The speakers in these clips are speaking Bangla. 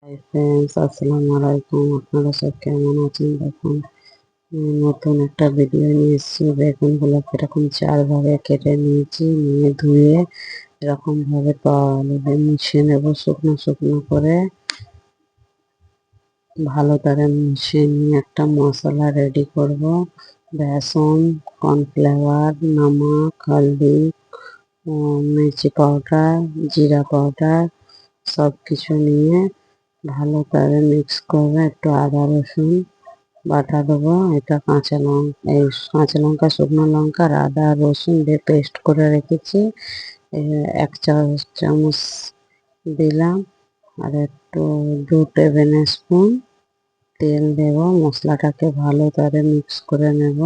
হাই ফ্রেন্ডস, আসসালামু আলাইকুম। আপনারা সব কেমন আছেন? দেখুন, নতুন একটা ভিডিও নিয়ে এসেছি। বেগুনগুলোকে এরকম 4 ভাগে কেটে নিয়েছি, নিয়ে ধুয়ে এরকম ভাবে তাওয়ালে মুছিয়ে নেব শুকনো শুকনো করে। ভালো করে মুছিয়ে নিয়ে একটা মশলা রেডি করব। বেসন, কর্নফ্লাওয়ার, নমক, হলদি, মির্চি পাউডার, জিরা পাউডার সব কিছু নিয়ে ভালো করে মিক্স করে একটু আদা রসুন বাটা দেবো। এটা কাঁচা লঙ্কা, শুকনো লঙ্কা আর আদা রসুন দিয়ে পেস্ট করে রেখেছি। 1 চামচ দিলাম, আর একটু 2 টেবিল স্পুন তেল দেব। মশলাটাকে ভালো করে মিক্স করে নেব।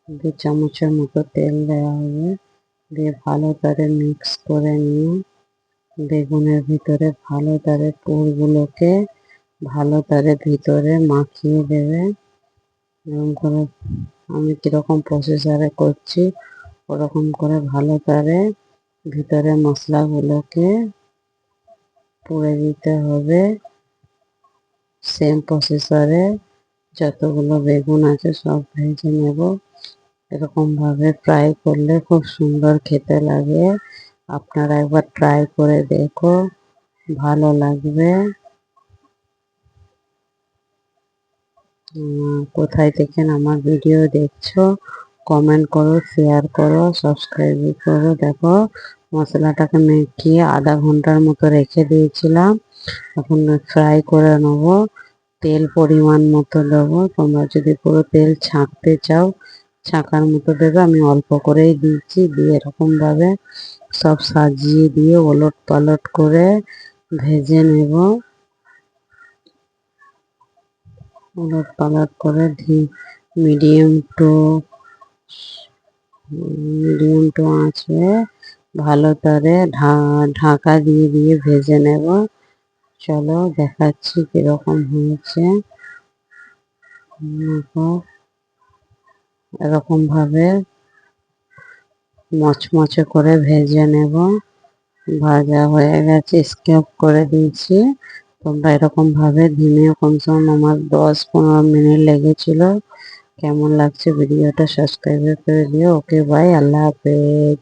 2 চামচের মতো তেল দেওয়া হবে, দিয়ে ভালো করে মিক্স করে নিয়ে বেগুনের ভিতরে ভালো করে পুরগুলোকে ভালো করে ভিতরে মাখিয়ে দেবে। এরকম করে আমি কীরকম প্রসেসারে করছি ওরকম করে ভালো করে ভিতরে মশলাগুলোকে পুড়ে দিতে হবে। সেম প্রসেসরে যতগুলো বেগুন আছে সব ভেজে নেব। এরকম ভাবে ফ্রাই করলে খুব সুন্দর খেতে লাগে। আপনারা একবার ট্রাই করে দেখো, ভালো লাগবে। কোথায় থেকে আমার ভিডিও দেখছো কমেন্ট করো, শেয়ার করো, সাবস্ক্রাইব করো। দেখো, মশলাটাকে মেখে আধা ঘন্টার মতো রেখে দিয়েছিলাম। এখন ফ্রাই করে নেব। তেল পরিমাণ মতো দেবো। তোমরা যদি পুরো তেল ছাঁকতে চাও ছাঁকার মতো দেবে, আমি অল্প করেই দিয়েছি। দিয়ে এরকম ভাবে সব সাজিয়ে দিয়ে ওলট পালট করে ভেজে নেব। ওলট পালট করে মিডিয়াম টু আঁচে ভালো করে ঢাকা দিয়ে দিয়ে ভেজে নেব। চলো দেখাচ্ছি কিরকম হয়েছে। এরকম ভাবে মচমচে করে ভেজে নেব। ভাজা হয়ে গেছে, স্কিপ করে দিয়েছি। তোমরা এরকম ভাবে ধিমে কমসে কম আমার 10-15 মিনিট লেগেছিল। কেমন লাগছে ভিডিওটা সাবস্ক্রাইব করে দিও। ওকে বাই, আল্লাহ হাফেজ।